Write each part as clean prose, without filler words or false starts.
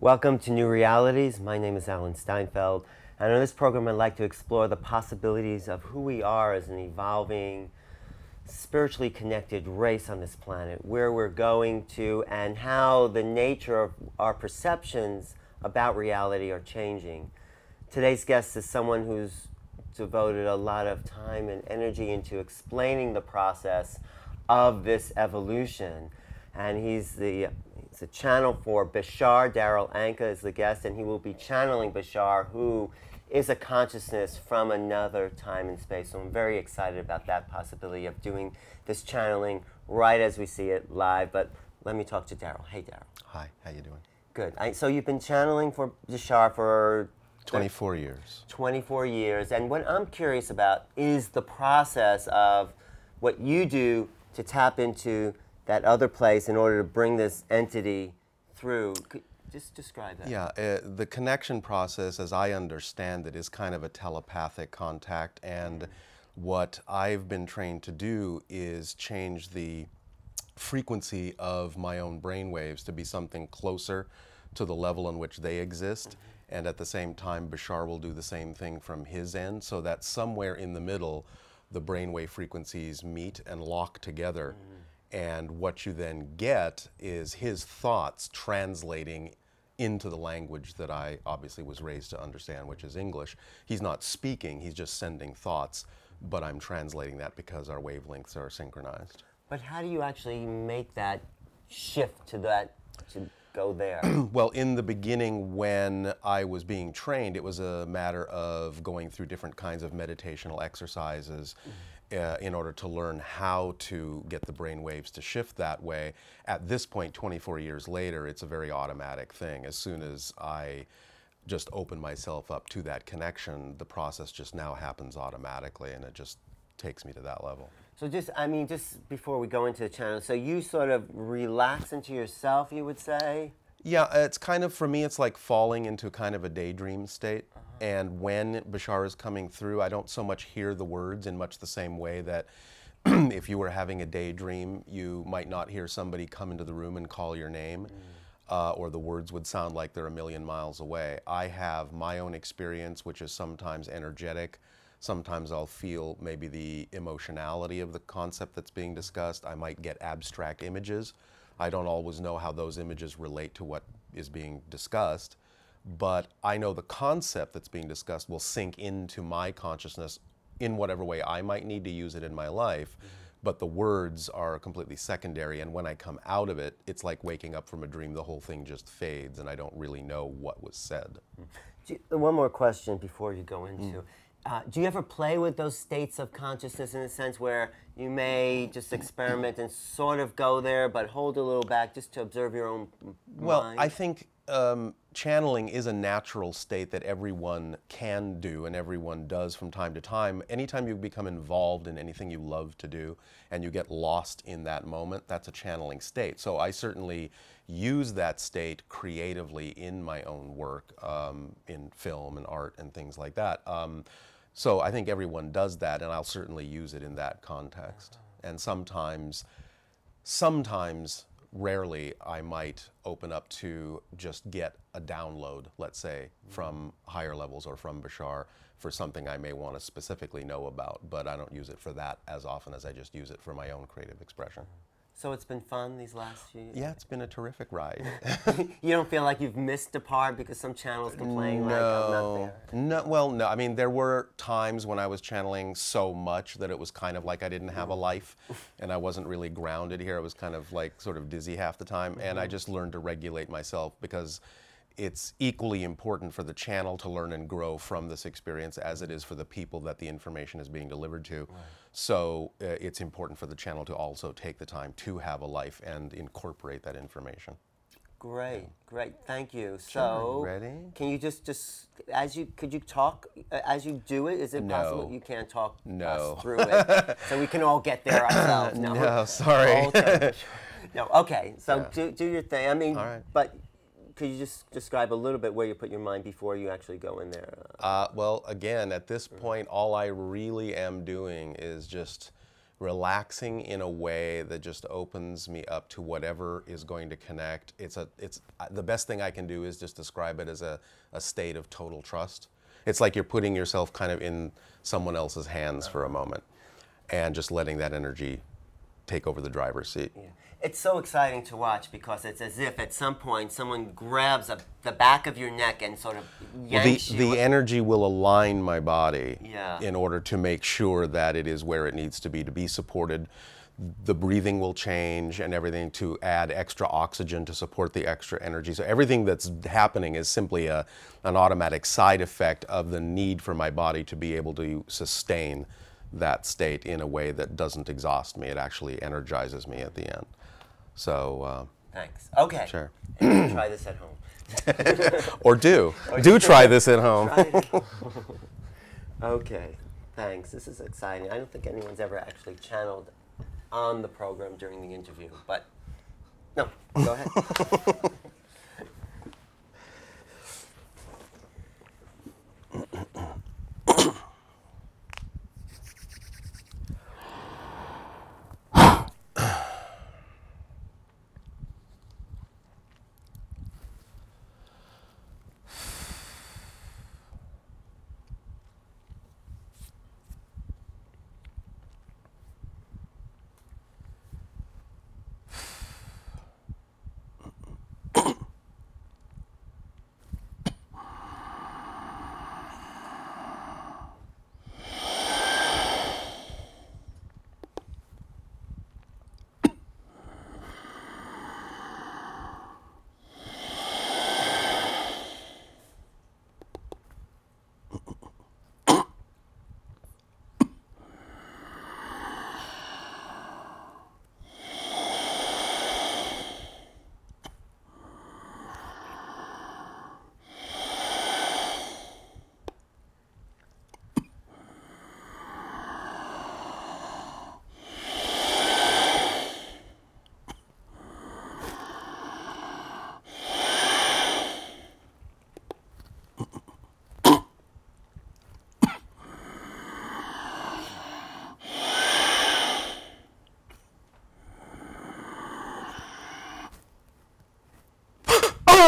Welcome to New Realities. My name is Steinfeld, and on this program I'd like to explore the possibilities of who we are as an evolving, spiritually connected race on this planet, where we're going to, and how the nature of our perceptions about reality are changing. Today's guest is someone who's devoted a lot of time and energy into explaining the process of this evolution, and he's a channel for Bashar. Darryl is the guest, and he will be channeling Bashar, who is a consciousness from another time and space. So I'm very excited about that possibility of doing this channeling right as we see it live. But let me talk to Darryl. Hey, Darryl. Hi, how you doing? Good. So you've been channeling for Bashar for 24 years. 24 years. And what I'm curious about is the process of what you do to tap into that other place in order to bring this entity through. Could just describe that. Yeah, the connection process, as I understand it, is kind of a telepathic contact, and what I've been trained to do is change the frequency of my own brain waves to be something closer to the level on which they exist, and at the same time Bashar will do the same thing from his end, so that somewhere in the middle the brainwave frequencies meet and lock together. And what you then get is his thoughts translating into the language that I obviously was raised to understand, which is English. He's not speaking, he's just sending thoughts, but I'm translating that because our wavelengths are synchronized. But how do you actually make that shift to go there? Well, in the beginning, when I was being trained, it was a matter of going through different kinds of meditational exercises in order to learn how to get the brain waves to shift that way. At this point, 24 years later, it's a very automatic thing. As soon as I just open myself up to that connection, the process just now happens automatically, and it just takes me to that level. So just before we go into the channel, so you sort of relax into yourself, you would say? Yeah, it's kind of, for me, it's like falling into kind of a daydream state. And when Bashar is coming through, I don't so much hear the words in much the same way that if you were having a daydream, you might not hear somebody come into the room and call your name, or the words would sound like they're a million miles away. I have my own experience, which is sometimes energetic. Sometimes I'll feel maybe the emotionality of the concept that's being discussed. I might get abstract images. I don't always know how those images relate to what is being discussed, but I know the concept that's being discussed will sink into my consciousness in whatever way I might need to use it in my life, but the words are completely secondary, and when I come out of it, it's like waking up from a dream. The whole thing just fades, and I don't really know what was said. One more question before you go into do you ever play with those states of consciousness in a sense where you may just experiment and sort of go there, but hold a little back just to observe your own mind? Well, I think channeling is a natural state that everyone can do and everyone does from time to time. Anytime you become involved in anything you love to do and you get lost in that moment, that's a channeling state. So I certainly use that state creatively in my own work, in film and art and things like that. So I think everyone does that, and I'll certainly use it in that context. And sometimes, rarely, I might open up to just get a download, let's say, from higher levels or from Bashar for something I may want to specifically know about, but I don't use it for that as often as I just use it for my own creative expression. So it's been fun these last few years? Yeah, it's been a terrific ride. You don't feel like you've missed a part because some channels complain like I'm not there? No, well, no. I mean, there were times when I was channeling so much that it was kind of like I didn't have a life and I wasn't really grounded here. I was kind of like sort of dizzy half the time, and I just learned to regulate myself because it's equally important for the channel to learn and grow from this experience as it is for the people that the information is being delivered to. Right. So it's important for the channel to also take the time to have a life and incorporate that information. Great, great, thank you. Sure. So, ready? Can you just could you talk as you do it? Is it possible you can't talk us through it? So we can all get there ourselves. No, sorry. Okay. No, okay, so Yeah. do your thing. I mean, all right. But could you just describe a little bit where you put your mind before you actually go in there? Well, again, at this point, all I really am doing is just relaxing in a way that just opens me up to whatever is going to connect. The best thing I can do is just describe it as a state of total trust. It's like you're putting yourself kind of in someone else's hands for a moment and just letting that energy take over the driver's seat. Yeah. It's so exciting to watch because it's as if at some point someone grabs the back of your neck and sort of yanks you. The energy will align my body Yeah. in order to make sure that it is where it needs to be supported. The breathing will change and everything to add extra oxygen to support the extra energy. So everything that's happening is simply an automatic side effect of the need for my body to be able to sustain that state in a way that doesn't exhaust me. It actually energizes me at the end. So Thanks. Okay. Sure. And you can try this at home. Or do try this at home. Okay. Thanks. This is exciting. I don't think anyone's ever actually channeled on the program during the interview, but no, go ahead.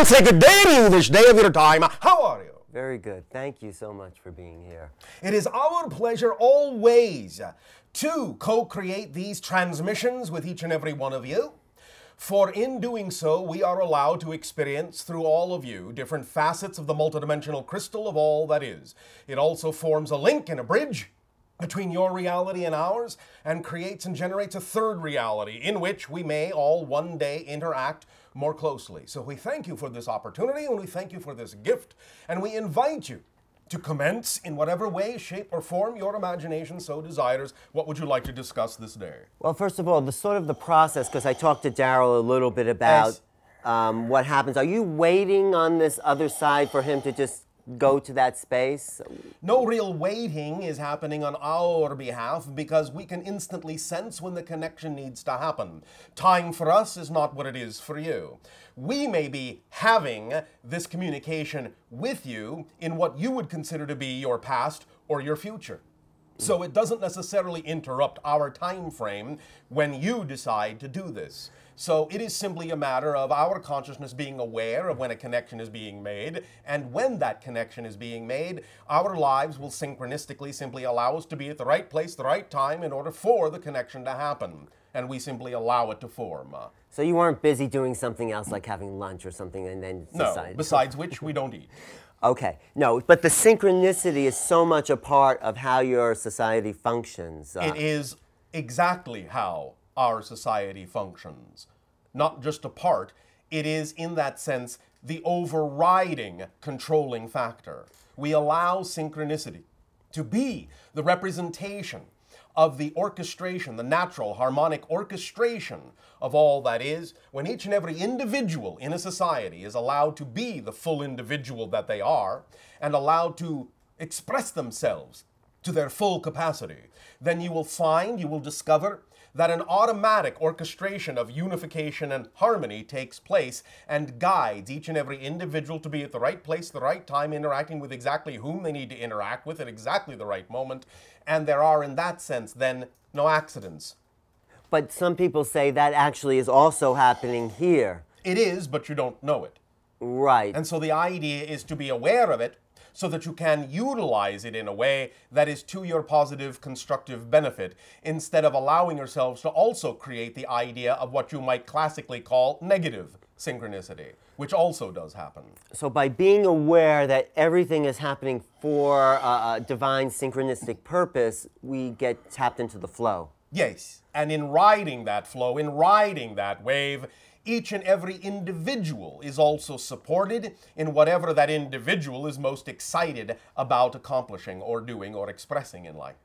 Say good day to you this day of your time. How are you? Very good. Thank you so much for being here. It is our pleasure always to co-create these transmissions with each and every one of you. For in doing so, we are allowed to experience through all of you different facets of the multidimensional crystal of all that is. It also forms a link and a bridge between your reality and ours, and creates and generates a third reality in which we may all one day interact more closely. So we thank you for this opportunity, and we thank you for this gift, and we invite you to commence in whatever way, shape, or form your imagination so desires. What would you like to discuss this day? Well, first of all, the process, because I talked to Darryl a little bit about what happens. Are you waiting on this other side for him to just go to that space? No real waiting is happening on our behalf because we can instantly sense when the connection needs to happen. Time for us is not what it is for you. We may be having this communication with you in what you would consider to be your past or your future. So it doesn't necessarily interrupt our time frame when you decide to do this. So it is simply a matter of our consciousness being aware of when a connection is being made, and when that connection is being made, our lives will synchronistically simply allow us to be at the right place, the right time, in order for the connection to happen. And we simply allow it to form. So you weren't busy doing something else like having lunch or something and then decided? No, besides which we don't eat. Okay, no, but the synchronicity is so much a part of how your society functions. It is exactly how our society functions. Not just a part, it is in that sense the overriding controlling factor. We allow synchronicity to be the representation of the orchestration, the natural harmonic orchestration of all that is, when each and every individual in a society is allowed to be the full individual that they are and allowed to express themselves to their full capacity, then you will find, you will discover that an automatic orchestration of unification and harmony takes place and guides each and every individual to be at the right place, the right time, interacting with exactly whom they need to interact with at exactly the right moment, and there are, in that sense, then, no accidents. But some people say that actually is also happening here. It is, but you don't know it. Right. And so the idea is to be aware of it so that you can utilize it in a way that is to your positive, constructive benefit, instead of allowing yourselves to also create the idea of what you might classically call negative synchronicity, which also does happen. So by being aware that everything is happening for a divine synchronistic purpose, we get tapped into the flow. Yes, and in riding that flow, in riding that wave, each and every individual is also supported in whatever that individual is most excited about accomplishing or doing or expressing in life.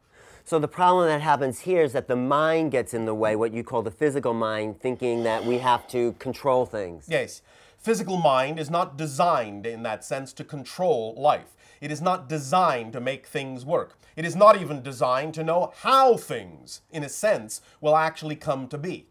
So the problem that happens here is that the mind gets in the way, what you call the physical mind, thinking that we have to control things. Yes, physical mind is not designed in that sense to control life. It is not designed to make things work. It is not even designed to know how things, in a sense, will actually come to be.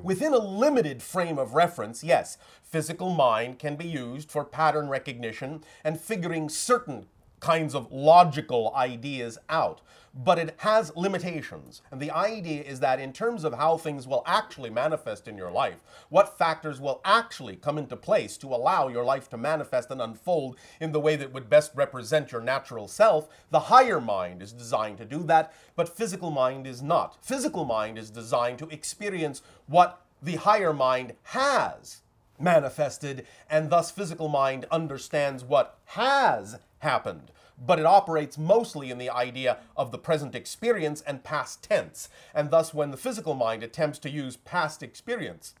Within a limited frame of reference, yes, physical mind can be used for pattern recognition and figuring certain kinds of logical ideas out, but it has limitations. And the idea is that in terms of how things will actually manifest in your life, what factors will actually come into place to allow your life to manifest and unfold in the way that would best represent your natural self, the higher mind is designed to do that, but physical mind is not. Physical mind is designed to experience what the higher mind has manifested, and thus physical mind understands what has happened. But it operates mostly in the idea of the present experience and past tense. And thus, when the physical mind attempts to use past experience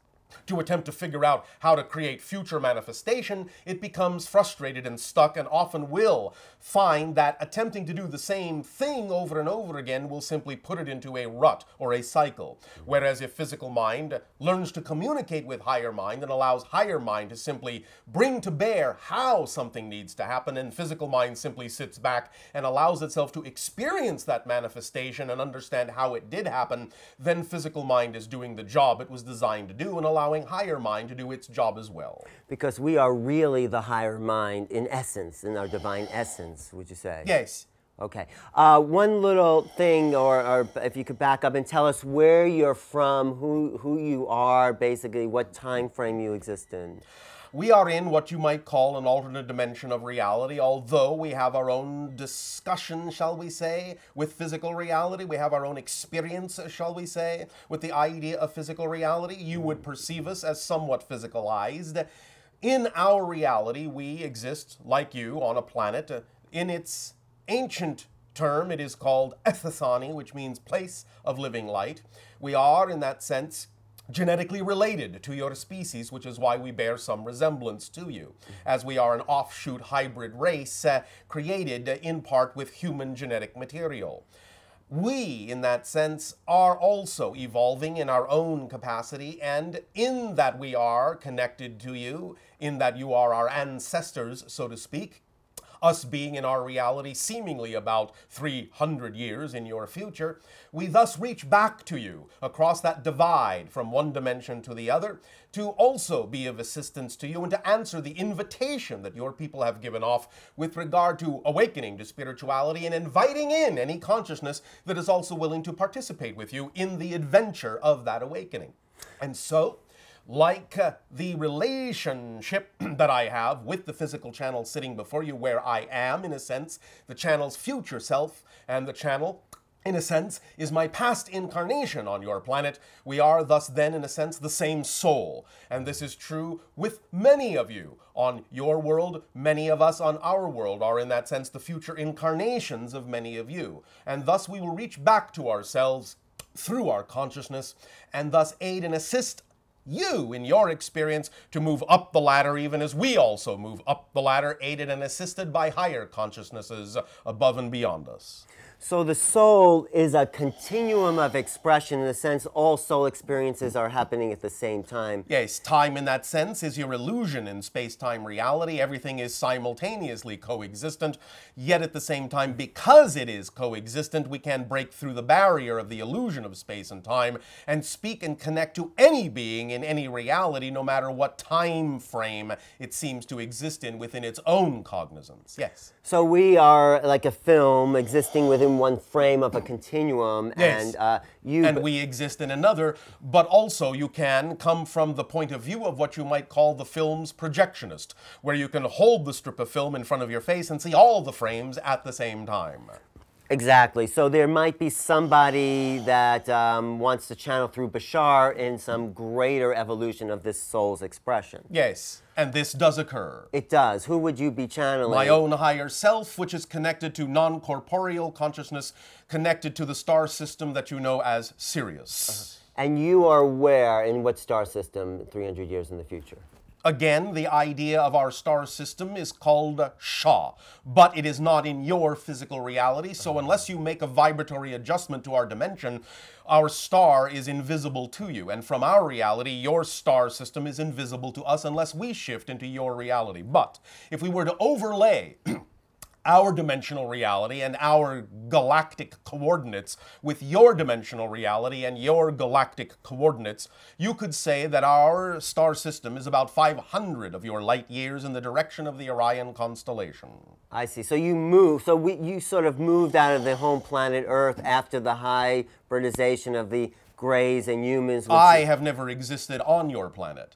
to attempt to figure out how to create future manifestation, it becomes frustrated and stuck, and often will find that attempting to do the same thing over and over again will simply put it into a rut or a cycle. Whereas if physical mind learns to communicate with higher mind and allows higher mind to simply bring to bear how something needs to happen, and physical mind simply sits back and allows itself to experience that manifestation and understand how it did happen, then physical mind is doing the job it was designed to do and allowing higher mind to do its job as well. Because we are really the higher mind in essence, in our divine essence, would you say? Yes. Okay. One little thing, or if you could back up and tell us where you're from, who you are, basically, what time frame you exist in. We are in what you might call an alternate dimension of reality, although we have our own discussion, shall we say, with physical reality. We have our own experience, shall we say, with the idea of physical reality. You would perceive us as somewhat physicalized. In our reality, we exist, like you, on a planet. In its ancient term, it is called Ethithani, which means place of living light. We are, in that sense, genetically related to your species, which is why we bear some resemblance to you, as we are an offshoot hybrid race created in part with human genetic material. We, in that sense, are also evolving in our own capacity, and in that we are connected to you, in that you are our ancestors, so to speak, us being in our reality seemingly about 300 years in your future, we thus reach back to you across that divide from one dimension to the other to also be of assistance to you and to answer the invitation that your people have given off with regard to awakening to spirituality and inviting in any consciousness that is also willing to participate with you in the adventure of that awakening. And so, like the relationship that I have with the physical channel sitting before you, where I am, in a sense, the channel's future self, and the channel, in a sense, is my past incarnation on your planet, we are thus then, in a sense, the same soul. And this is true with many of you on your world. Many of us on our world are, in that sense, the future incarnations of many of you. And thus we will reach back to ourselves through our consciousness, and thus aid and assist you, in your experience, to move up the ladder, even as we also move up the ladder, aided and assisted by higher consciousnesses above and beyond us. So the soul is a continuum of expression. In a sense, all soul experiences are happening at the same time. Yes, time in that sense is your illusion in space-time reality. Everything is simultaneously coexistent, yet at the same time, because it is coexistent, we can break through the barrier of the illusion of space and time and speak and connect to any being in any reality, no matter what time frame it seems to exist in within its own cognizance. Yes. So we are like a film existing within one frame of a continuum, yes. and we exist in another, but also you can come from the point of view of what you might call the film's projectionist, where you can hold the strip of film in front of your face and see all the frames at the same time. Exactly. So there might be somebody that wants to channel through Bashar in some greater evolution of this soul's expression. Yes, and this does occur. It does. Who would you be channeling? My own higher self, which is connected to non-corporeal consciousness, connected to the star system that you know as Sirius. And you are where, in what star system 300 years in the future? Again, the idea of our star system is called Sha, but it is not in your physical reality, so unless you make a vibratory adjustment to our dimension, our star is invisible to you, and from our reality, your star system is invisible to us unless we shift into your reality. But if we were to overlay our dimensional reality and our galactic coordinates with your dimensional reality and your galactic coordinates, you could say that our star system is about 500 of your light years in the direction of the Orion constellation. I see. So you moved. So you sort of moved out of the home planet Earth after the hybridization of the Greys and humans. I have never existed on your planet.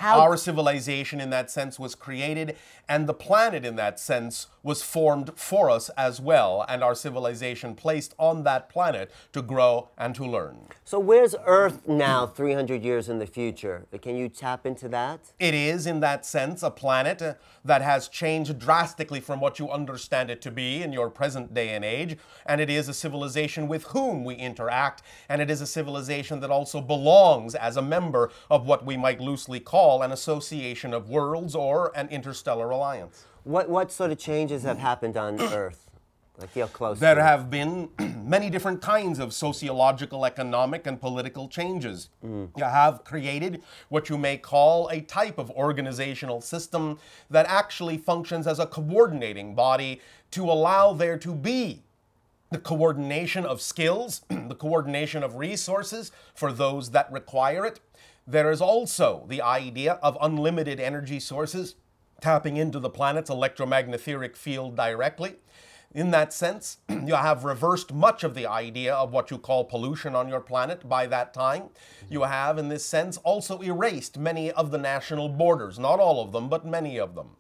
Our civilization in that sense was created, and the planet in that sense was formed for us as well, and our civilization placed on that planet to grow and to learn. So where's Earth now 300 years in the future? Can you tap into that? It is, in that sense, a planet that has changed drastically from what you understand it to be in your present day and age, and it is a civilization with whom we interact, and it is a civilization that also belongs as a member of what we might loosely call an association of worlds or an interstellar alliance. What sort of changes have happened on Earth? I feel close There to it. have been many different kinds of sociological, economic, and political changes. You have created what you may call a type of organizational system that actually functions as a coordinating body to allow there to be the coordination of skills, the coordination of resources for those that require it. There is also the idea of unlimited energy sources tapping into the planet's electromagnetic field directly. In that sense, you have reversed much of the idea of what you call pollution on your planet by that time. You have, in this sense, also erased many of the national borders, not all of them, but many of them.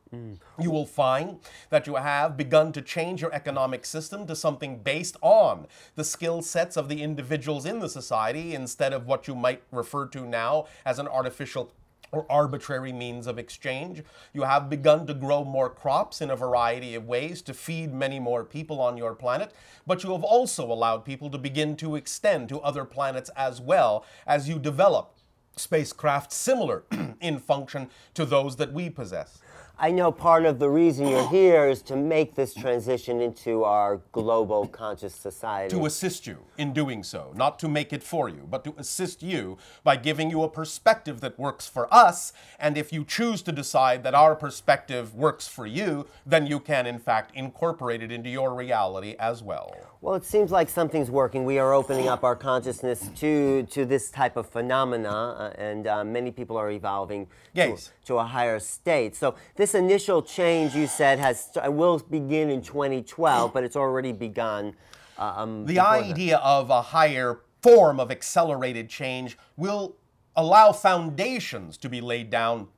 You will find that you have begun to change your economic system to something based on the skill sets of the individuals in the society instead of what you might refer to now as an artificial or arbitrary means of exchange. You have begun to grow more crops in a variety of ways to feed many more people on your planet, but you have also allowed people to begin to extend to other planets as well as you develop spacecraft similar in function to those that we possess. I know part of the reason you're here is to make this transition into our global conscious society. To assist you in doing so, not to make it for you, but to assist you by giving you a perspective that works for us, and if you choose to decide that our perspective works for you, then you can in fact incorporate it into your reality as well. Well, it seems like something's working. We are opening up our consciousness to this type of phenomena, and many people are evolving to a higher state. So this initial change, you said, will begin in 2012, but it's already begun. The idea of a higher form of accelerated change will allow foundations to be laid down.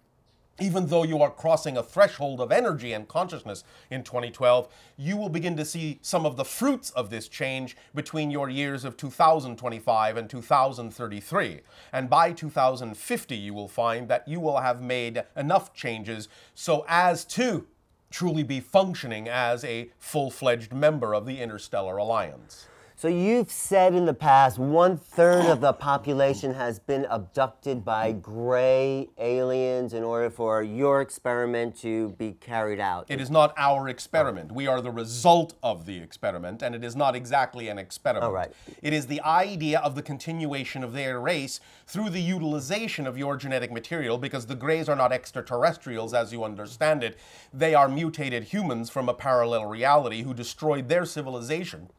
Even though you are crossing a threshold of energy and consciousness in 2012, you will begin to see some of the fruits of this change between your years of 2025 and 2033. And by 2050, you will find that you will have made enough changes so as to truly be functioning as a full-fledged member of the Interstellar Alliance. So you've said in the past 1/3 of the population has been abducted by gray aliens in order for your experiment to be carried out. It is not our experiment. We are the result of the experiment, and it is not exactly an experiment. Oh, right. It is the idea of the continuation of their race through the utilization of your genetic material, because the Greys are not extraterrestrials as you understand it. They are mutated humans from a parallel reality who destroyed their civilization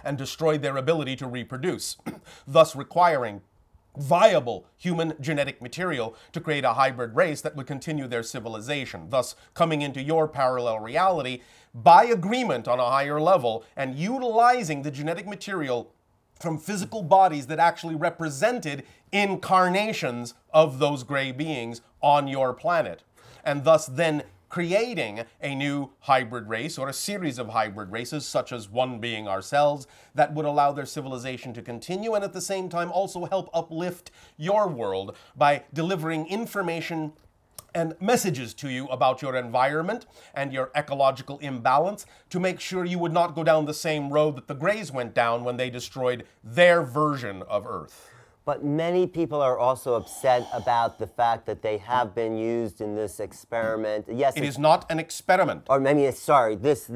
and destroyed their ability to reproduce, thus requiring viable human genetic material to create a hybrid race that would continue their civilization, thus coming into your parallel reality by agreement on a higher level and utilizing the genetic material from physical bodies that actually represented incarnations of those gray beings on your planet, and thus then creating a new hybrid race or a series of hybrid races, such as one being ourselves, that would allow their civilization to continue and at the same time also help uplift your world by delivering information and messages to you about your environment and your ecological imbalance to make sure you would not go down the same road that the Greys went down when they destroyed their version of Earth. But many people are also upset about the fact that they have been used in this experiment. Yes, it is not an experiment. Or maybe, sorry, this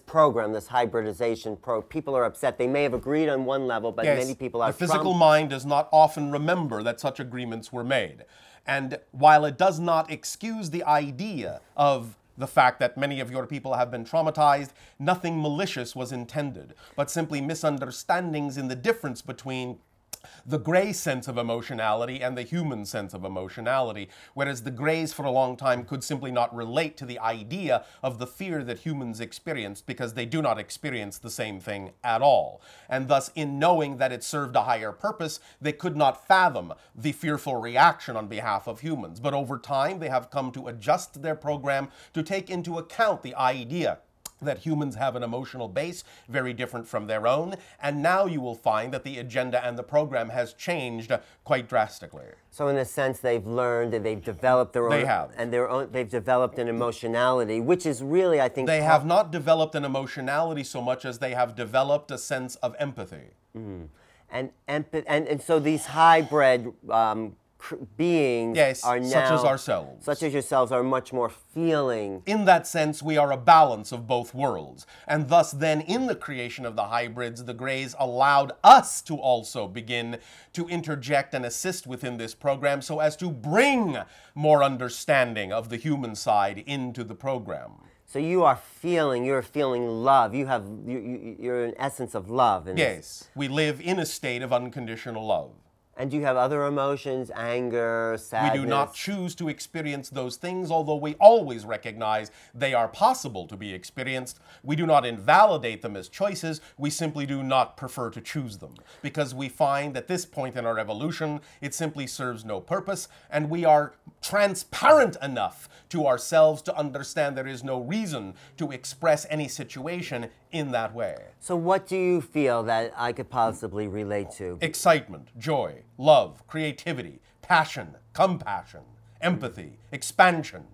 program, this hybridization people are upset. They may have agreed on one level, but yes, many people are the physical mind does not often remember that such agreements were made. And while it does not excuse the idea of the fact that many of your people have been traumatized, nothing malicious was intended, but simply misunderstandings in the difference between the gray sense of emotionality and the human sense of emotionality, whereas the Greys for a long time could simply not relate to the idea of the fear that humans experienced because they do not experience the same thing at all. And thus, in knowing that it served a higher purpose, they could not fathom the fearful reaction on behalf of humans. But over time, they have come to adjust their program to take into account the idea that humans have an emotional base very different from their own, and now you will find that the agenda and the program has changed quite drastically. So in a sense, they've learned and they've developed their own... They have. And they've developed an emotionality, which is really, I think... They have not developed an emotionality so much as they have developed a sense of empathy. Mm-hmm. And so these hybrid beings are now... such as ourselves. Such as yourselves are much more feeling. In that sense, we are a balance of both worlds. And thus then, in the creation of the hybrids, the Greys allowed us to also begin to interject and assist within this program so as to bring more understanding of the human side into the program. So you're feeling love. You're an essence of love. Yes, we live in a state of unconditional love. And do you have other emotions, anger, sadness? We do not choose to experience those things, although we always recognize they are possible to be experienced. We do not invalidate them as choices, we simply do not prefer to choose them. Because we find at this point in our evolution, it simply serves no purpose, and we are transparent enough to ourselves to understand there is no reason to express any situation in that way. So what do you feel that I could possibly relate to? Excitement, joy, love, creativity, passion, compassion, empathy, expansion.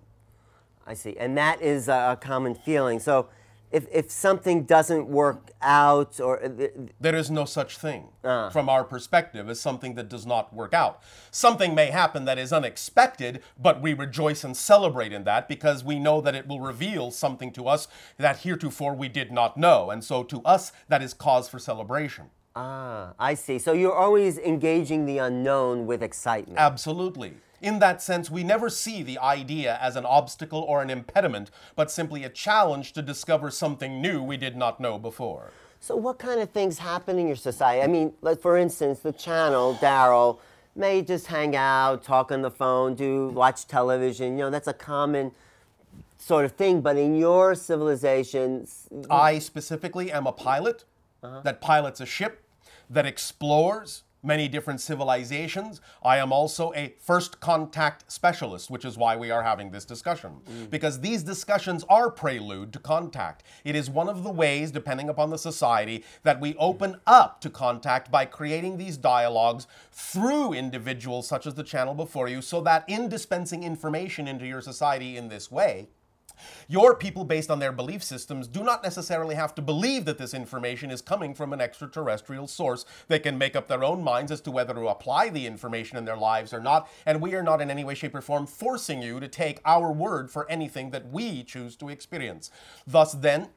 I see. And that is a common feeling. So if something doesn't work out or... There is no such thing from our perspective as something that does not work out. Something may happen that is unexpected, but we rejoice and celebrate in that because we know that it will reveal something to us that heretofore we did not know. And so to us, that is cause for celebration. Ah, I see. So you're always engaging the unknown with excitement. Absolutely. In that sense, we never see the idea as an obstacle or an impediment, but simply a challenge to discover something new we did not know before. So what kind of things happen in your society? I mean, like for instance, the channel, Darryl, may just hang out, talk on the phone, watch television. You know, that's a common sort of thing. But in your civilization... I specifically am a pilot that pilots a ship, that explores many different civilizations. I am also a first contact specialist, which is why we are having this discussion. Because these discussions are prelude to contact. It is one of the ways, depending upon the society, that we open up to contact by creating these dialogues through individuals such as the channel before you, so that in dispensing information into your society in this way, Your people, based on their belief systems, do not necessarily have to believe that this information is coming from an extraterrestrial source. They can make up their own minds as to whether to apply the information in their lives or not, and we are not in any way, shape, or form forcing you to take our word for anything that we choose to experience. Thus, then,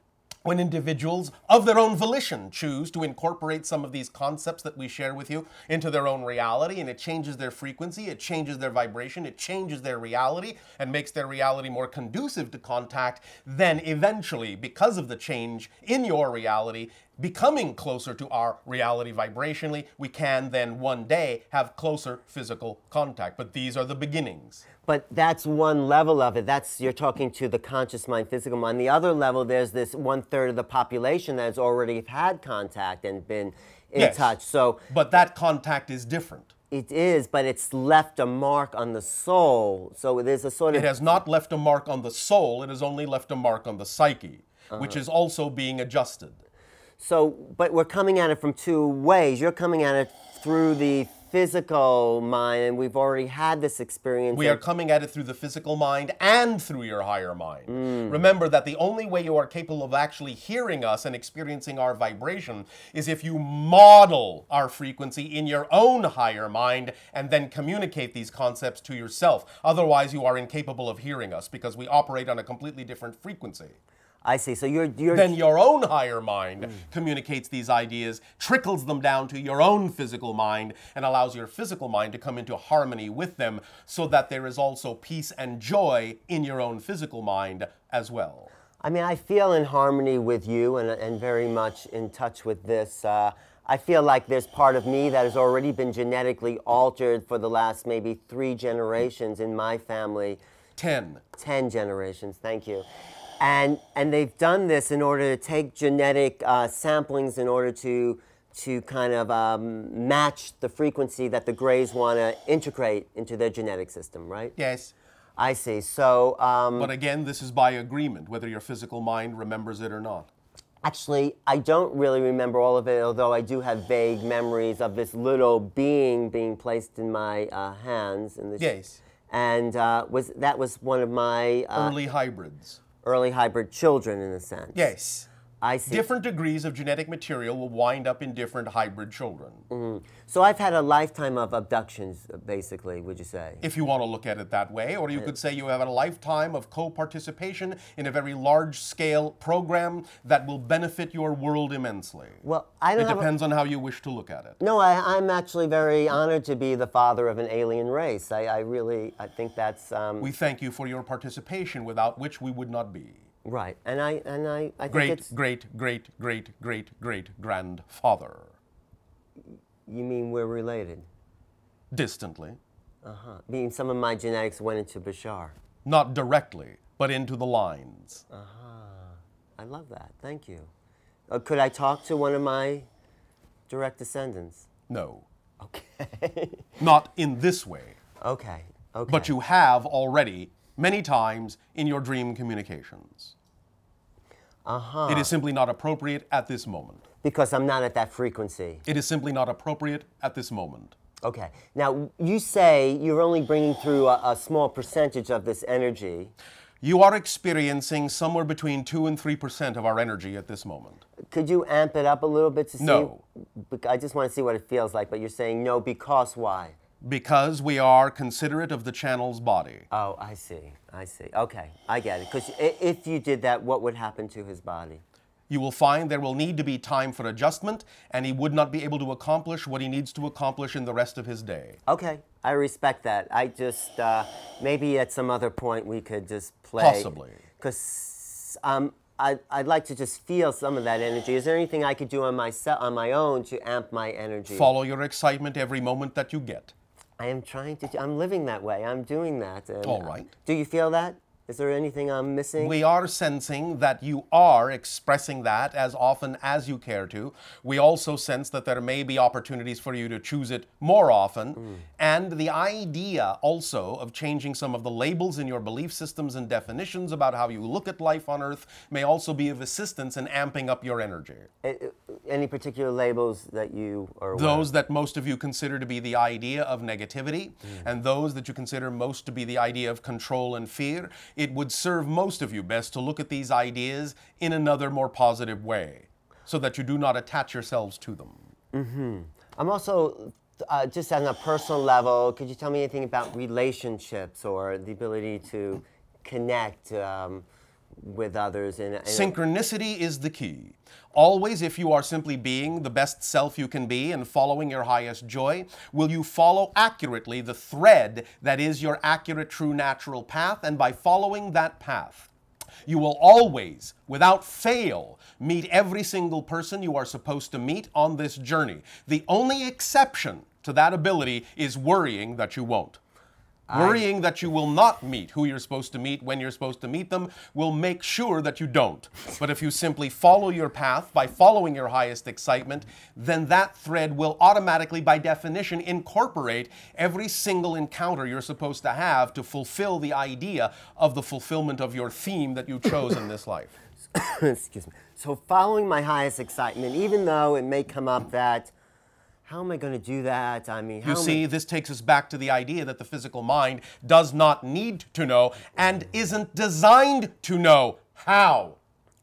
when individuals of their own volition choose to incorporate some of these concepts that we share with you into their own reality, and it changes their frequency, it changes their vibration, it changes their reality, and makes their reality more conducive to contact, then eventually, because of the change in your reality, becoming closer to our reality vibrationally, we can then one day have closer physical contact. But these are the beginnings. But that's one level of it. That's, you're talking to the conscious mind, physical mind. The other level, there's this 1/3 of the population that has already had contact and been in touch. So, but that contact is different. It is, but it's left a mark on the soul. So there's a sort of... It has not left a mark on the soul. It has only left a mark on the psyche, which is also being adjusted. So, but we're coming at it from two ways. You're coming at it through the physical mind, and we've already had this experience. We are coming at it through the physical mind and through your higher mind. Remember that the only way you are capable of actually hearing us and experiencing our vibration is if you model our frequency in your own higher mind and then communicate these concepts to yourself. Otherwise, you are incapable of hearing us because we operate on a completely different frequency. I see. So you're then your own higher mind communicates these ideas, trickles them down to your own physical mind, and allows your physical mind to come into harmony with them, so that there is also peace and joy in your own physical mind as well. I mean, I feel in harmony with you and very much in touch with this. I feel like there's part of me that has already been genetically altered for the last maybe 3 generations in my family. 10 generations, thank you. And they've done this in order to take genetic samplings in order to kind of match the frequency that the Greys want to integrate into their genetic system, right? Yes. I see. So... but again, this is by agreement, whether your physical mind remembers it or not. Actually, I don't really remember all of it, although I do have vague memories of this little being being placed in my hands. In this, yes. And that was one of my... early hybrids. Early hybrid children, in a sense. Yes. I see. Different degrees of genetic material will wind up in different hybrid children. So I've had a lifetime of abductions, basically, would you say? If you want to look at it that way, or you could say you have a lifetime of co-participation in a very large-scale program that will benefit your world immensely. Well, I don't It depends on how you wish to look at it. No, I'm actually very honored to be the father of an alien race. I think that's... We thank you for your participation, without which we would not be. Right, and I think it's... Great-great-great-great-great-grandfather. You mean we're related? Distantly. Meaning some of my genetics went into Bashar. Not directly, but into the lines. I love that, thank you. Could I talk to one of my direct descendants? No. Okay. Not in this way. Okay. But you have already, many times, in your dream communications. It is simply not appropriate at this moment. Because I'm not at that frequency. It is simply not appropriate at this moment. Okay. Now, you say you're only bringing through a small percentage of this energy. You are experiencing somewhere between 2 and 3% of our energy at this moment. Could you amp it up a little bit to see? No. I just want to see what it feels like, but you're saying no because why? Because we are considerate of the channel's body. Oh, I see. Okay, I get it. Because if you did that, what would happen to his body? You will find there will need to be time for adjustment, and he would not be able to accomplish what he needs to accomplish in the rest of his day. Okay, I respect that. I just, maybe at some other point we could just play. Possibly. Because I'd like to just feel some of that energy. Is there anything I could do on my own to amp my energy? Follow your excitement every moment that you get. I am trying to, I'm living that way. I'm doing that. And, all right. Do you feel that? Is there anything I'm missing? We are sensing that you are expressing that as often as you care to. We also sense that there may be opportunities for you to choose it more often. And the idea also of changing some of the labels in your belief systems and definitions about how you look at life on Earth may also be of assistance in amping up your energy. Any particular labels that you are aware Those of? that most of you consider to be the idea of negativity, and those that you consider most to be the idea of control and fear. it would serve most of you best to look at these ideas in another, more positive way, so that you do not attach yourselves to them. I'm also, just on a personal level, could you tell me anything about relationships or the ability to connect with others? Synchronicity is the key. Always, if you are simply being the best self you can be and following your highest joy, will you follow accurately the thread that is your accurate, true, natural path, and by following that path, you will always, without fail, meet every single person you are supposed to meet on this journey. The only exception to that ability is worrying that you won't. Worrying that you will not meet who you're supposed to meet when you're supposed to meet them will make sure that you don't. But if you simply follow your path by following your highest excitement, then that thread will automatically, by definition, incorporate every single encounter you're supposed to have to fulfill the idea of the fulfillment of your theme that you chose in this life. Excuse me. So following my highest excitement, even though it may come up that, how am I going to do that? I mean, you see, this takes us back to the idea that the physical mind does not need to know and isn't designed to know how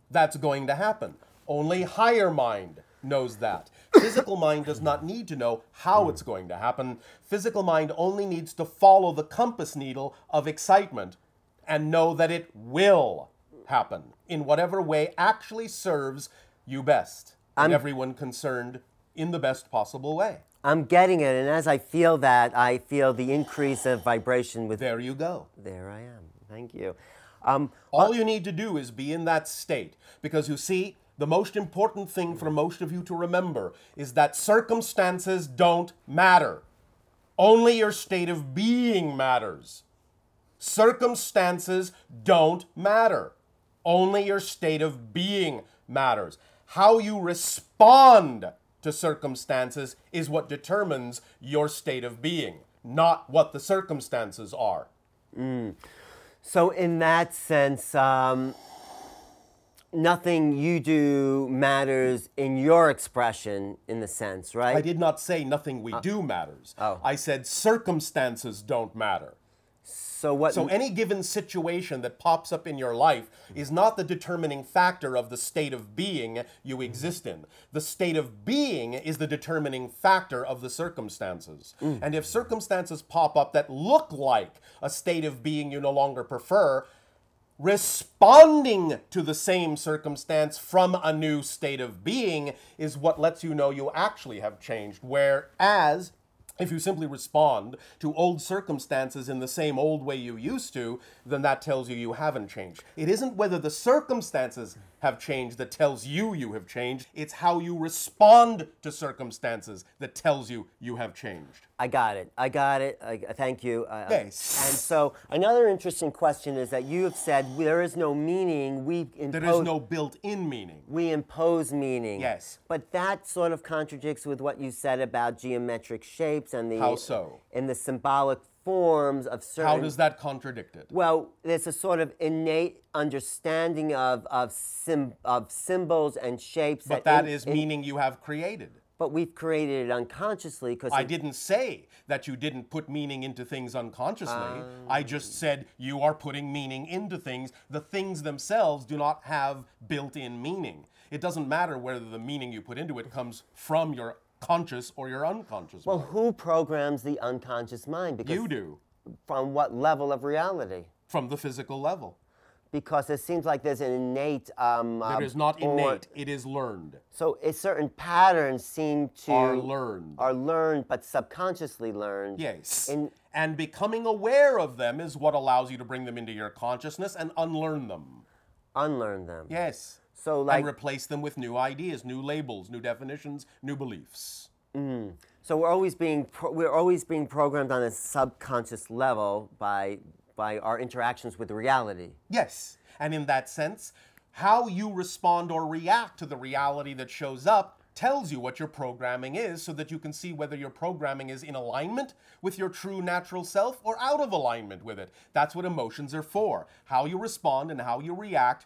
that's going to happen. Only higher mind knows that. Physical mind does not need to know how it's going to happen. Physical mind only needs to follow the compass needle of excitement and know that it will happen in whatever way actually serves you best and everyone concerned in the best possible way. I'm getting it, and as I feel that, I feel the increase of vibration with... There you go. There I am. Thank you. All you need to do is be in that state, because you see, the most important thing for most of you to remember is that circumstances don't matter. Only your state of being matters. Circumstances don't matter. Only your state of being matters. How you respond to circumstances is what determines your state of being, not what the circumstances are. So in that sense, nothing you do matters in your expression, in the sense, right? I did not say nothing we do matters. I said circumstances don't matter. So any given situation that pops up in your life is not the determining factor of the state of being you exist in. The state of being is the determining factor of the circumstances. And if circumstances pop up that look like a state of being you no longer prefer, responding to the same circumstance from a new state of being is what lets you know you actually have changed. Whereas, if you simply respond to old circumstances in the same old way you used to, then that tells you you haven't changed. It isn't whether the circumstances have changed that tells you you have changed. It's how you respond to circumstances that tells you you have changed. I got it. Thank you. Yes. And so another interesting question is that you have said there is no meaning. There is no built-in meaning. We impose meaning. Yes. But that sort of contradicts with what you said about geometric shapes and the... How so? And the symbolic forms of certain... How does that contradict it? Well, there's a sort of innate understanding of symbols and shapes. But that is meaning you have created. But we've created it unconsciously because... I didn't say that you didn't put meaning into things unconsciously. I just said you are putting meaning into things. The things themselves do not have built-in meaning. It doesn't matter whether the meaning you put into it comes from your conscious or your unconscious mind. Well, who programs the unconscious mind? Because you do. From what level of reality? From the physical level. Because it seems like there's an innate... it is not innate, it is learned. So certain patterns seem to... Are learned. Are learned, but subconsciously learned. Yes. And becoming aware of them is what allows you to bring them into your consciousness and unlearn them. Unlearn them. Yes. So like... And replace them with new ideas, new labels, new definitions, new beliefs. So we're always being programmed on a subconscious level by our interactions with reality. Yes, and in that sense, how you respond or react to the reality that shows up tells you what your programming is so that you can see whether your programming is in alignment with your true natural self or out of alignment with it. That's what emotions are for. How you respond and how you react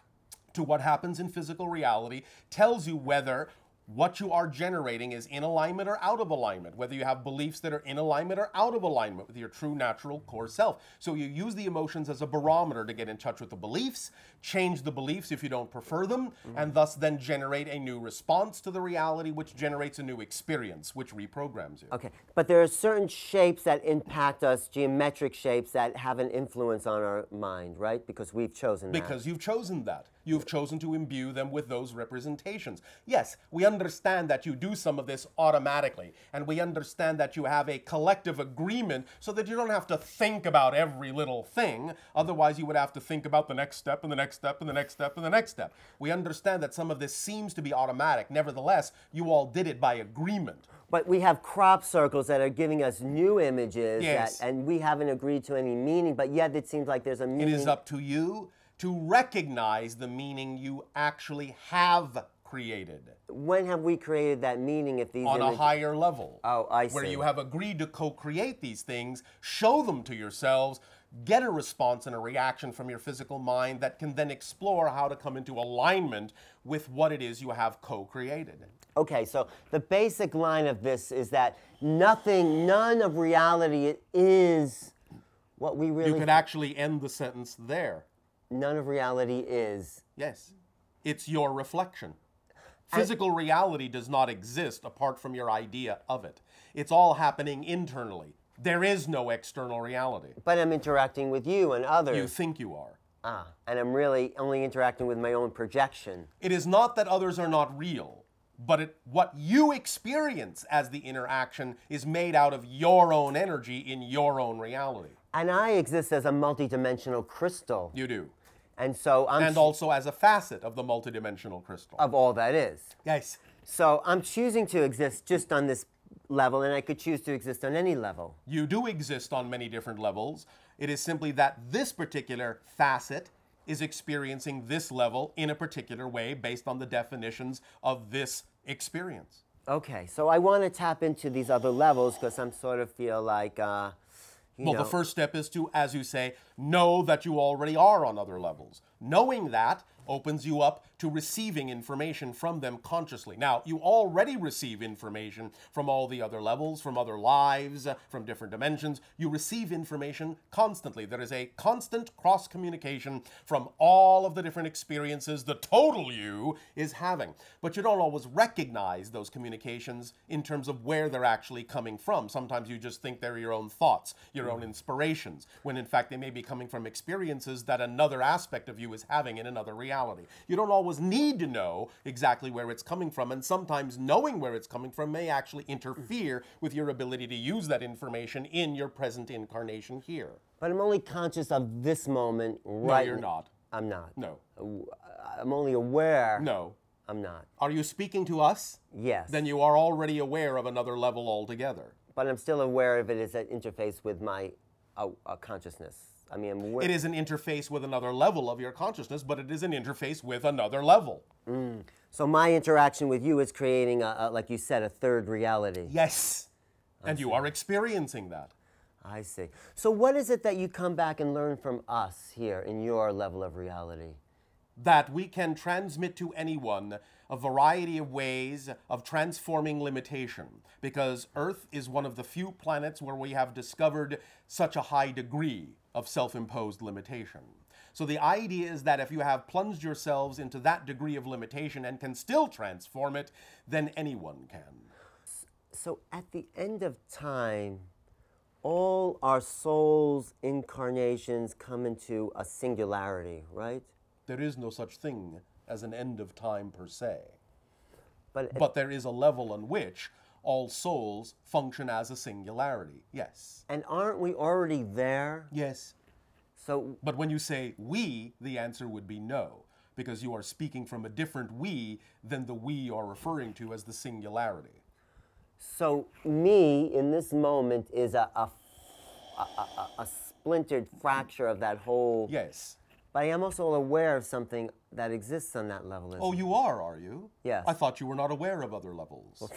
to what happens in physical reality tells you whether What you are generating is in alignment or out of alignment, whether you have beliefs that are in alignment or out of alignment with your true natural core self. So you use the emotions as a barometer to get in touch with the beliefs, change the beliefs if you don't prefer them, and thus then generate a new response to the reality, which generates a new experience, which reprograms you. Okay, but there are certain shapes that impact us, geometric shapes that have an influence on our mind, right? Because we've chosen that. Because you've chosen that. You've chosen to imbue them with those representations. Yes, we understand that you do some of this automatically, and we understand that you have a collective agreement so that you don't have to think about every little thing. Otherwise, you would have to think about the next step and the next step and the next step and the next step. We understand that some of this seems to be automatic. Nevertheless, you all did it by agreement. But we have crop circles that are giving us new images, Yes. and we haven't agreed to any meaning, but yet it seems like there's a meaning. It is up to you to recognize the meaning you actually have created. When have we created that meaning if these On a images... higher level. Oh, I see. Where you have agreed to co-create these things, show them to yourselves, get a response and a reaction from your physical mind that can then explore how to come into alignment with what it is you have co-created. Okay, so the basic line of this is that none of reality is what we really... You could actually end the sentence there. None of reality is... Yes. It's your reflection. Physical reality does not exist apart from your idea of it. It's all happening internally. There is no external reality. But I'm interacting with you and others. You think you are. And I'm really only interacting with my own projection. It is not that others are not real, but what you experience as the interaction is made out of your own energy in your own reality. And I exist as a multidimensional crystal. You do. And so I'm... And also as a facet of the multidimensional crystal. Of all that is. Yes. So I'm choosing to exist just on this level, and I could choose to exist on any level. You do exist on many different levels. It is simply that this particular facet is experiencing this level in a particular way based on the definitions of this experience. Okay, so I want to tap into these other levels because I'm sort of feel like, The first step is to, as you say, know that you already are on other levels. Knowing that opens you up to receiving information from them consciously. Now, you already receive information from all the other levels, from other lives, from different dimensions. You receive information constantly. There is a constant cross-communication from all of the different experiences the total you is having. But you don't always recognize those communications in terms of where they're actually coming from. Sometimes you just think they're your own thoughts, your own inspirations, when in fact they may be coming from experiences that another aspect of you is having in another reality. You don't always need to know exactly where it's coming from, and sometimes knowing where it's coming from may actually interfere with your ability to use that information in your present incarnation here. But I'm only conscious of this moment right No, you're not. I'm not. No. I'm only aware. No. I'm not. Are you speaking to us? Yes. Then you are already aware of another level altogether. But I'm still aware of it as an interface with my consciousness. I mean, I'm aware. It is an interface with another level of your consciousness, but it is an interface with another level. So my interaction with you is creating, like you said, a third reality. Yes. And you are experiencing that. I see. So what is it that you come back and learn from us here in your level of reality? That we can transmit to anyone a variety of ways of transforming limitation, because Earth is one of the few planets where we have discovered such a high degree of self-imposed limitation. So the idea is that if you have plunged yourselves into that degree of limitation and can still transform it, then anyone can. So at the end of time, all our souls' incarnations come into a singularity, right? There is no such thing as an end of time per se. But there is a level on which all souls function as a singularity, yes. And aren't we already there? Yes. So, but when you say we, the answer would be no, because you are speaking from a different we than the we you are referring to as the singularity. So me, in this moment, is a splintered fracture of that whole... Yes. But I am also aware of something that exists on that level. Oh, you are you? Yes. I thought you were not aware of other levels.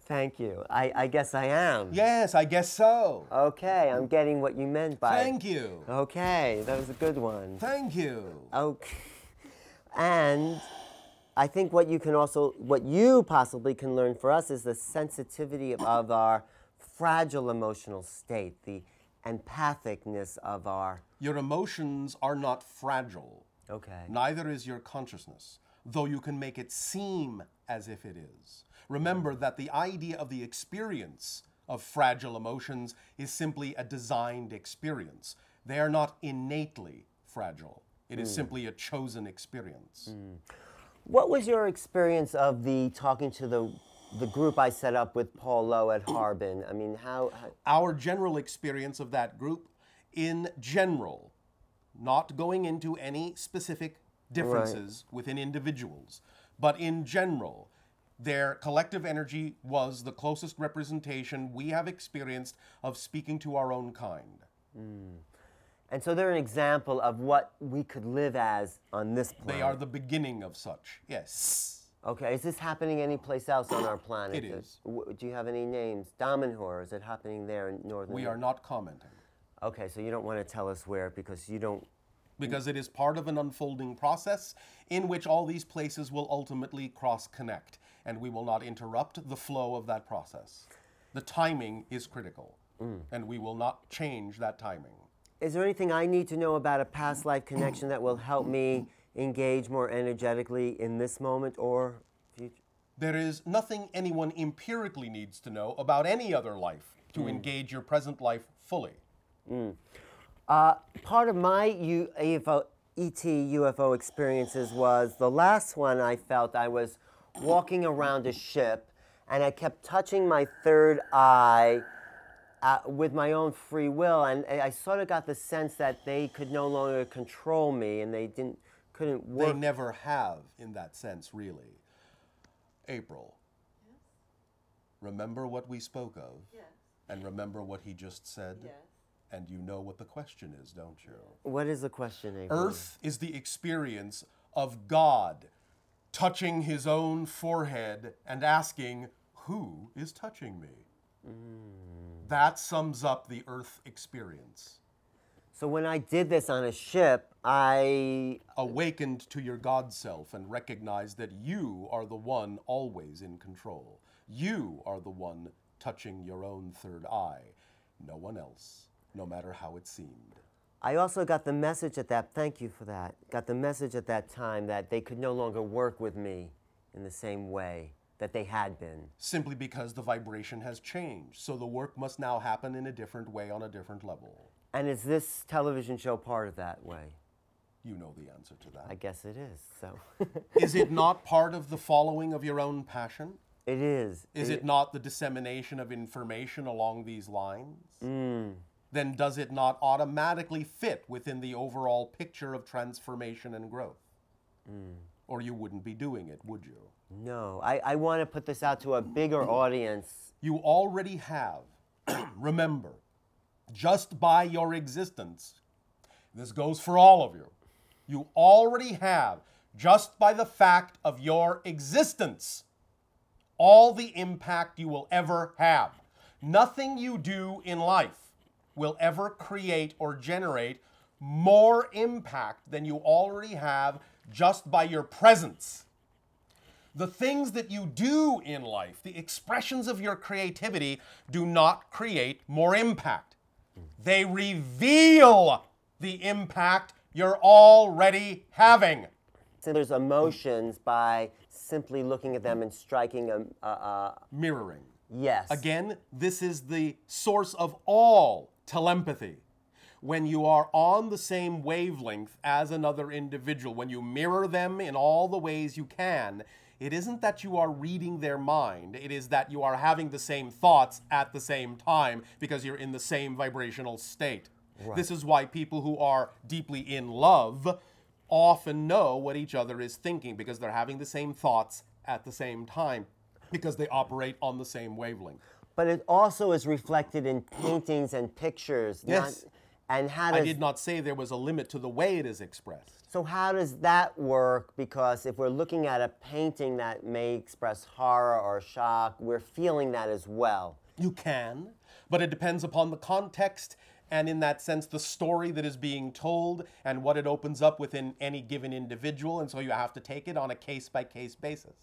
Thank you. I guess I am. Yes, I guess so. Okay, I'm getting what you meant by... Thank you. Okay, that was a good one. Thank you. Okay. And I think what you possibly can learn for us is the sensitivity of our fragile emotional state, the empathicness of our... Your emotions are not fragile. Okay. Neither is your consciousness, though you can make it seem as if it is. Remember that the idea of the experience of fragile emotions is simply a designed experience. They are not innately fragile. It is simply a chosen experience. What was your experience of talking to the group I set up with Paul Lowe at Harbin? I mean, how... Our general experience of that group, in general, not going into any specific differences within individuals, but in general, their collective energy was the closest representation we have experienced of speaking to our own kind. And so they're an example of what we could live as on this planet. They are the beginning of such, yes. Okay, is this happening anyplace else on our planet? It is. Do you have any names? Damanhur, is it happening there in northern... We are not commenting. Okay, so you don't want to tell us where because you don't... Because it is part of an unfolding process in which all these places will ultimately cross-connect, and we will not interrupt the flow of that process. The timing is critical, and we will not change that timing. Is there anything I need to know about a past life connection that will help me engage more energetically in this moment or future? There is nothing anyone empirically needs to know about any other life to engage your present life fully. Part of my UFO experiences was the last one I felt I was walking around a ship and I kept touching my third eye with my own free will, and I sort of got the sense that they could no longer control me and they couldn't work. They never have in that sense, really. April, remember what we spoke of? Yes. And remember what he just said? Yes. And you know what the question is, don't you? What is the question, April? Earth is the experience of God touching his own forehead and asking, who is touching me? That sums up the Earth experience. So when I did this on a ship, I awakened to your God self and recognized that you are the one always in control. You are the one touching your own third eye, no one else, no matter how it seemed. I also got the message at that, thank you for that, got the message at that time that they could no longer work with me in the same way that they had been. Simply because the vibration has changed, so the work must now happen in a different way on a different level. And is this television show part of that way? You know the answer to that. I guess it is, so. Is it not part of the following of your own passion? It is. Is it not the dissemination of information along these lines? Then does it not automatically fit within the overall picture of transformation and growth? Or you wouldn't be doing it, would you? No, I want to put this out to a bigger audience. You already have, remember, just by your existence, this goes for all of you, you already have, just by the fact of your existence, all the impact you will ever have. Nothing you do in life will ever create or generate more impact than you already have just by your presence. The things that you do in life, the expressions of your creativity, do not create more impact. They reveal the impact you're already having. So there's emotions by simply looking at them and striking Mirroring. Yes. Again, this is the source of all telepathy. When you are on the same wavelength as another individual, when you mirror them in all the ways you can, it isn't that you are reading their mind, it is that you are having the same thoughts at the same time because you're in the same vibrational state. Right. This is why people who are deeply in love often know what each other is thinking because they're having the same thoughts at the same time because they operate on the same wavelength. But it also is reflected in paintings and pictures. Yes. And how does, I did not say there was a limit to the way it is expressed. So how does that work? Because if we're looking at a painting that may express horror or shock, we're feeling that as well. You can, but it depends upon the context and in that sense the story that is being told and what it opens up within any given individual, and so you have to take it on a case-by-case basis.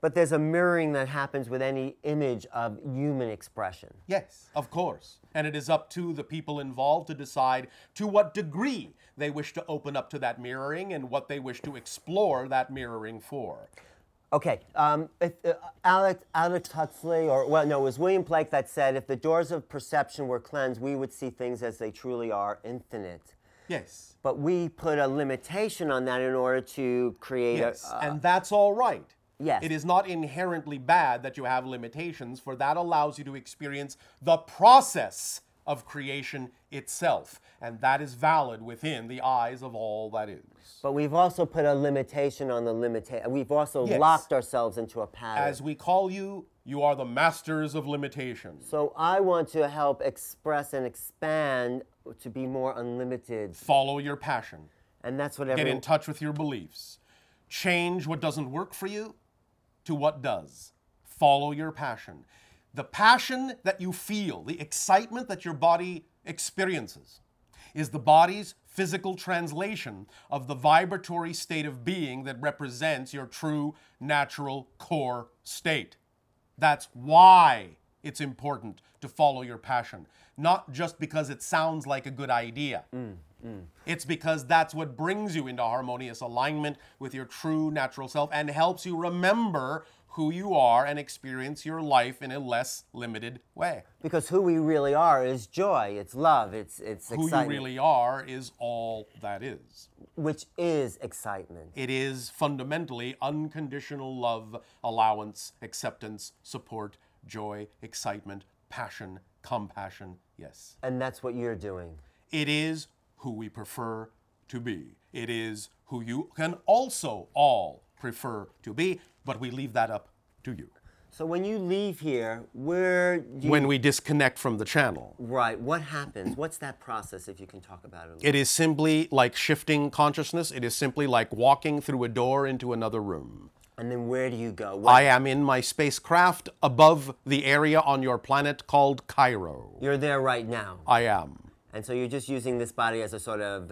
But there's a mirroring that happens with any image of human expression. Yes, of course. And it is up to the people involved to decide to what degree they wish to open up to that mirroring and what they wish to explore that mirroring for. Okay, Alex Huxley, or well, no, it was William Blake that said, if the doors of perception were cleansed, we would see things as they truly are, infinite. Yes. But we put a limitation on that in order to create Yes, and that's all right. Yes. It is not inherently bad that you have limitations, for that allows you to experience the process of creation itself, and that is valid within the eyes of all that is. But we've also put a limitation on the limitation. We've also Yes. locked ourselves into a pattern. As we call you, you are the masters of limitation. So I want to help express and expand to be more unlimited. Follow your passion. And that's what Get everyone... in touch with your beliefs. Change what doesn't work for you to what does. Follow your passion. The passion that you feel, the excitement that your body experiences, is the body's physical translation of the vibratory state of being that represents your true natural core state. That's why it's important to follow your passion, not just because it sounds like a good idea. It's because that's what brings you into harmonious alignment with your true natural self and helps you remember who you are and experience your life in a less limited way. Because who we really are is joy, it's love, it's Who excitement. you really are is all that is. Which is excitement. It is fundamentally unconditional love, allowance, acceptance, support, joy, excitement, passion, compassion, yes. And that's what you're doing. It is who we prefer to be. It is who you can also all prefer to be, but we leave that up to you. So when you leave here, where do you... When we disconnect from the channel, Right, what happens? What's that process, if you can talk about it a little? it is simply like shifting consciousness. It is simply like walking through a door into another room. And then where do you go? I am in my spacecraft above the area on your planet called Cairo. You're there right now. I am. And so you're just using this body as a sort of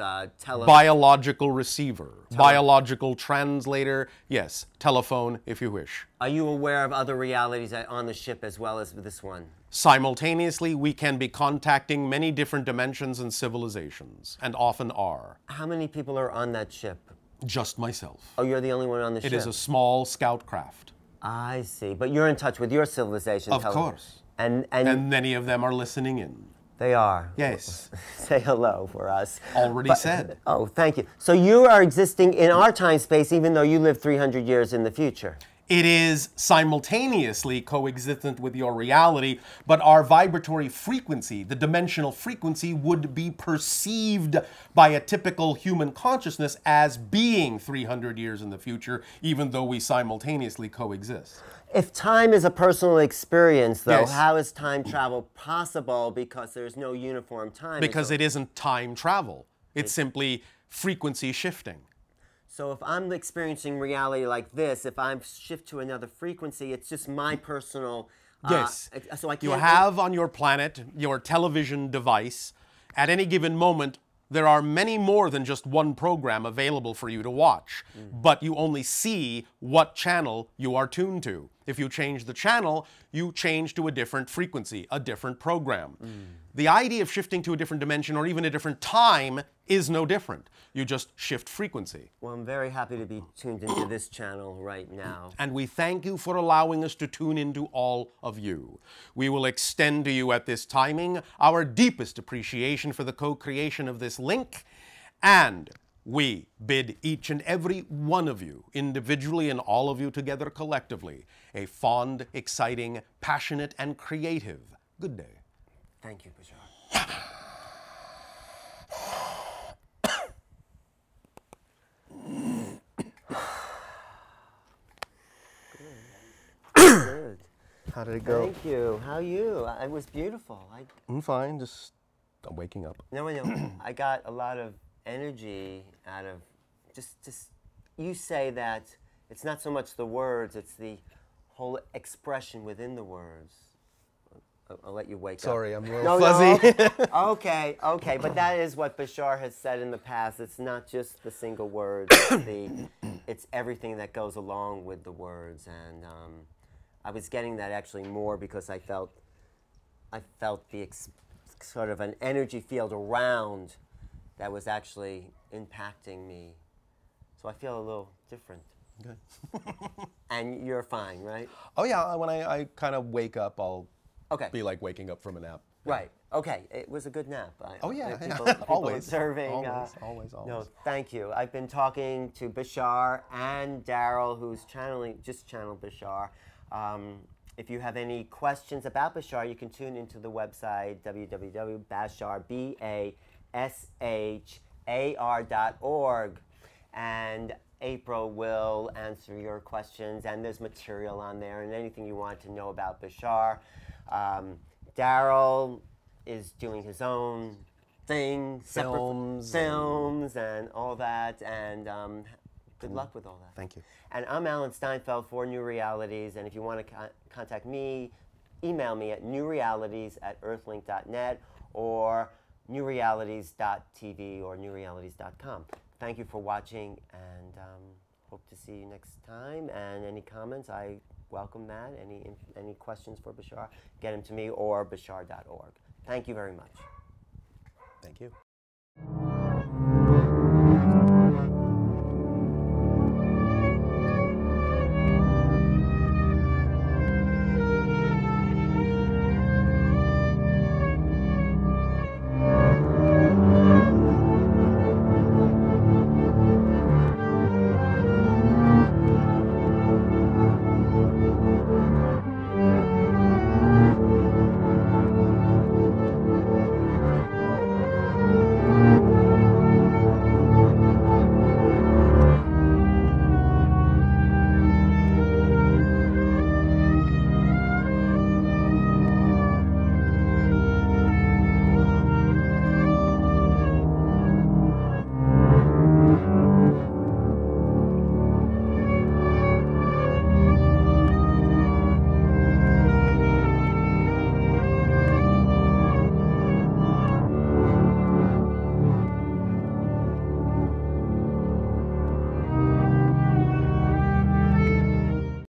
Biological receiver, biological translator, yes, telephone if you wish. Are you aware of other realities on the ship as well as this one? Simultaneously, we can be contacting many different dimensions and civilizations, and often are. How many people are on that ship? Just myself. Oh, you're the only one on the ship? It is a small scout craft. I see. But you're in touch with your civilization. Of course. And many of them are listening in. They are. Yes. Say hello for us. Already said. Oh, thank you. So you are existing in our time space even though you live 300 years in the future. It is simultaneously coexistent with your reality, but our vibratory frequency, the dimensional frequency, would be perceived by a typical human consciousness as being 300 years in the future, even though we simultaneously coexist. If time is a personal experience, though, Yes. how is time travel possible because there's no uniform time? Because it isn't time travel. It's simply frequency shifting. So if I'm experiencing reality like this, if I shift to another frequency, it's just my personal... Yes. So I can't... You have on your planet your television device. At any given moment, there are many more than just one program available for you to watch, but you only see what channel you are tuned to. If you change the channel, you change to a different frequency, a different program. The idea of shifting to a different dimension or even a different time is no different. You just shift frequency. Well, I'm very happy to be tuned into this channel right now. And we thank you for allowing us to tune into all of you. We will extend to you at this timing our deepest appreciation for the co-creation of this link, and we bid each and every one of you, individually and all of you together collectively, a fond, exciting, passionate, and creative good day. Thank you, Bashar. Good. How did it go? Thank you. How are you? It was beautiful. I'm fine, just I'm waking up. No, I know. I got a lot of energy out of just you say that it's not so much the words, it's the whole expression within the words I'll let you wake up. Sorry, I'm a little fuzzy. No. Okay. But that is what Bashar has said in the past. It's not just the single words. It's everything that goes along with the words. And I was getting that actually more because I felt the sort of an energy field around that was actually impacting me. So I feel a little different. Good. And you're fine, right? Oh yeah, when I kind of wake up, I'll Okay. be like waking up from a nap. Right. Okay. It was a good nap. People Always. observing. Always. No, thank you. I've been talking to Bashar and Darryl, who's just channeled Bashar. If you have any questions about Bashar, you can tune into the website www.bashar.org. And April will answer your questions, and there's material on there and anything you want to know about Bashar. Darryl is doing his own thing, films and all that, and good luck with all that. Thank you. And I'm Alan Steinfeld for New Realities, and if you want to contact me, email me at newrealities@earthlink.net or newrealities.tv or newrealities.com. Thank you for watching, and hope to see you next time. And any comments, I welcome that. Any questions for Bashar, get them to me or bashar.org. Thank you very much. Thank you.